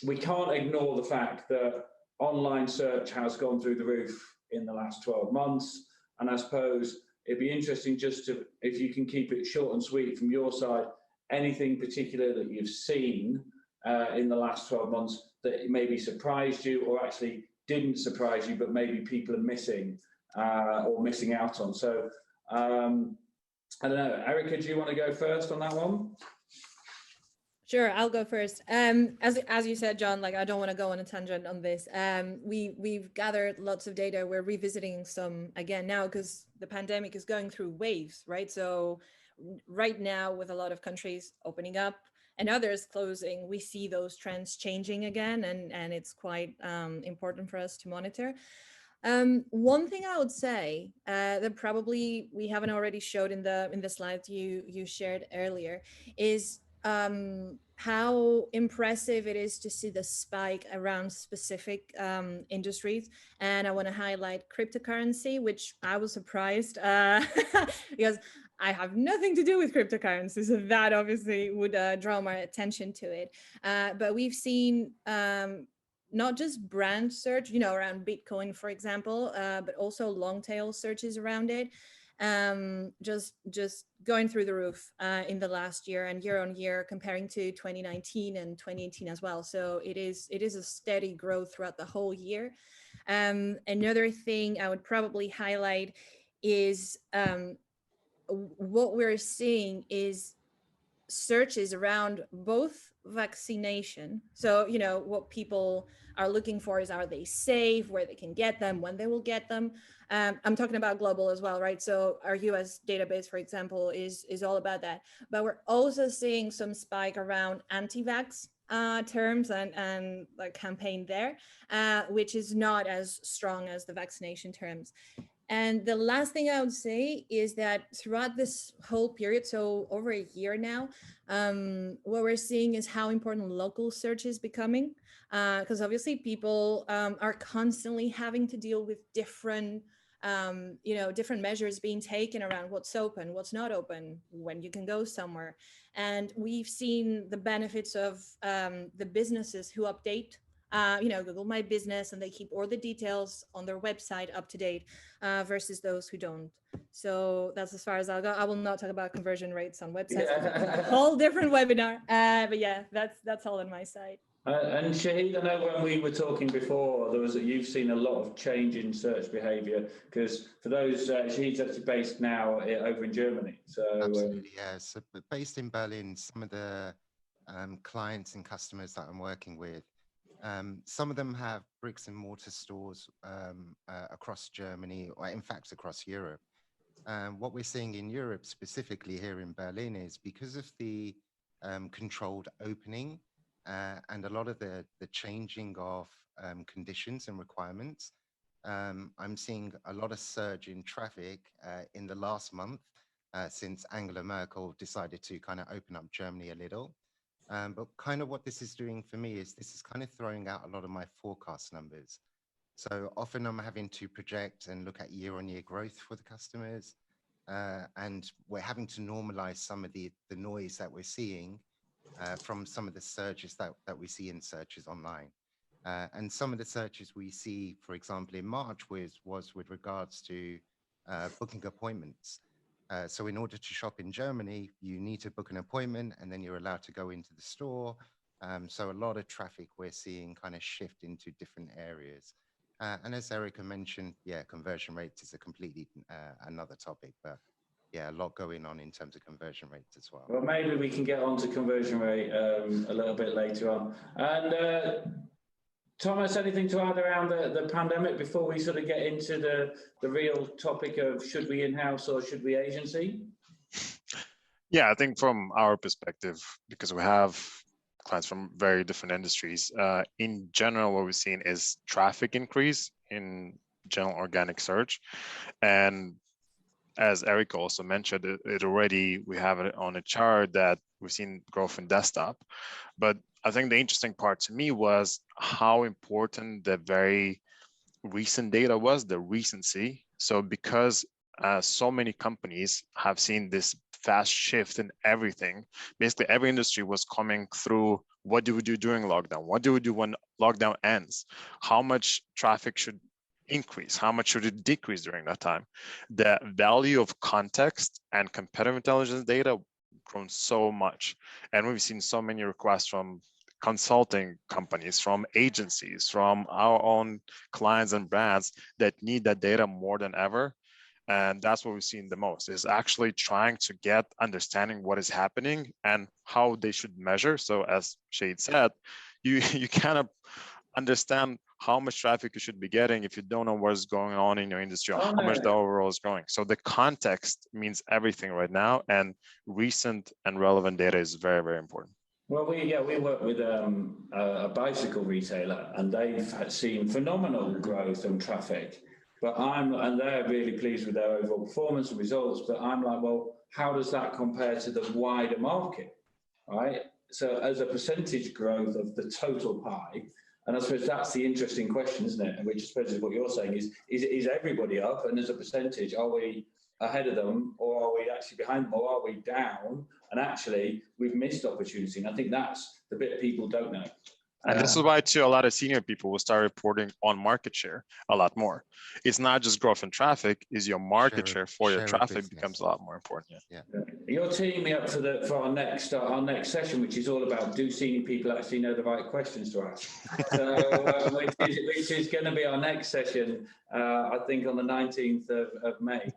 we can't ignore the fact that online search has gone through the roof in the last 12 months. And I suppose it'd be interesting just to, if you can keep it short and sweet from your side, anything particular that you've seen in the last 12 months that maybe surprised you or actually didn't surprise you, but maybe people are missing or missing out on. So I don't know, Erika, do you want to go first on that one? Sure, I'll go first. As you said, John, like I don't want to go on a tangent on this. We've gathered lots of data. We're revisiting some again now because the pandemic is going through waves, right? So right now, with a lot of countries opening up and others closing, we see those trends changing again, and it's quite important for us to monitor. One thing I would say that probably we haven't already showed in the slides you shared earlier is how impressive it is to see the spike around specific industries. And I want to highlight cryptocurrency, which I was surprised because I have nothing to do with cryptocurrency, so that obviously would draw my attention to it. But we've seen not just brand search, around Bitcoin, for example, but also long tail searches around it. Just going through the roof in the last year and year on year, comparing to 2019 and 2018 as well. So it is a steady growth throughout the whole year. Another thing I would probably highlight is what we're seeing is searches around both vaccination. So, what people are looking for is, are they safe, where they can get them, when they will get them. I'm talking about global as well, right? So our US database, for example, is all about that. But we're also seeing some spike around anti-vax terms and like campaign there, which is not as strong as the vaccination terms. And the last thing I would say is that throughout this whole period, so over a year now, what we're seeing is how important local search is becoming, because obviously people are constantly having to deal with different different measures being taken around what's open, what's not open, when you can go somewhere. And we've seen the benefits of the businesses who update Google My Business, and they keep all the details on their website up to date versus those who don't. So that's as far as I'll go. I will not talk about conversion rates on websites. Yeah. A whole different webinar. But yeah, that's all on my side. And Shahid, I know when we were talking before, you've seen a lot of change in search behaviour, because for those, Shahid's actually based now over in Germany. So absolutely, yeah. So based in Berlin, some of the clients and customers that I'm working with, some of them have bricks and mortar stores across Germany, or in fact across Europe. What we're seeing in Europe, specifically here in Berlin, is because of the controlled opening and a lot of the changing of conditions and requirements, I'm seeing a lot of surge in traffic in the last month since Angela Merkel decided to kind of open up Germany a little. But kind of what this is doing for me is this is kind of throwing out a lot of my forecast numbers. So often I'm having to project and look at year-on-year growth for the customers. And we're having to normalize some of the noise that we're seeing from some of the surges that we see in searches online. And some of the searches we see, for example, in March was with regards to booking appointments. So in order to shop in Germany, you need to book an appointment and then you're allowed to go into the store. So a lot of traffic we're seeing kind of shift into different areas. And as Erika mentioned, yeah, conversion rates is a completely another topic, but yeah, a lot going on in terms of conversion rates as well. Well, maybe we can get on to conversion rate a little bit later on. And Thomas, anything to add around the pandemic before we sort of get into the real topic of should we in-house or should we agency? Yeah, I think from our perspective, because we have clients from very different industries, in general, what we've seen is traffic increase in general organic search. And as Erika also mentioned, it already, we have it on a chart that we've seen growth in desktop. But I think the interesting part to me was how important the very recent data was, the recency. So because so many companies have seen this fast shift in everything, basically every industry was coming through What do we do during lockdown? What do we do when lockdown ends? How much traffic should increase? How much should it decrease during that time? The value of context and competitive intelligence data grown so much. And we've seen so many requests from consulting companies, from agencies, from our own clients and brands that need that data more than ever. And that's what we've seen the most, is actually trying to get understanding what is happening and how they should measure. So as Shahid said, you cannot understand how much traffic you should be getting if you don't know what's going on in your industry or how much the overall is growing. So the context means everything right now, and recent and relevant data is very, very important. Well, we work with a bicycle retailer, and they've seen phenomenal growth in traffic. And they're really pleased with their overall performance and results. But I'm like, well, how does that compare to the wider market, right? So as a percentage growth of the total pie, and I suppose that's the interesting question, isn't it? Which I suppose is what you're saying is everybody up? And as a percentage, are we ahead of them, or are we actually behind them, or are we down? And actually, we've missed opportunity. And I think that's the bit people don't know. And this is why, too, a lot of senior people will start reporting on market share a lot more. It's not just growth in traffic, is your market share for your traffic becomes a lot more important. Yeah. You're teeing me up for our next session, which is all about, do senior people actually know the right questions to ask? So, which is going to be our next session, I think on the 19th of May.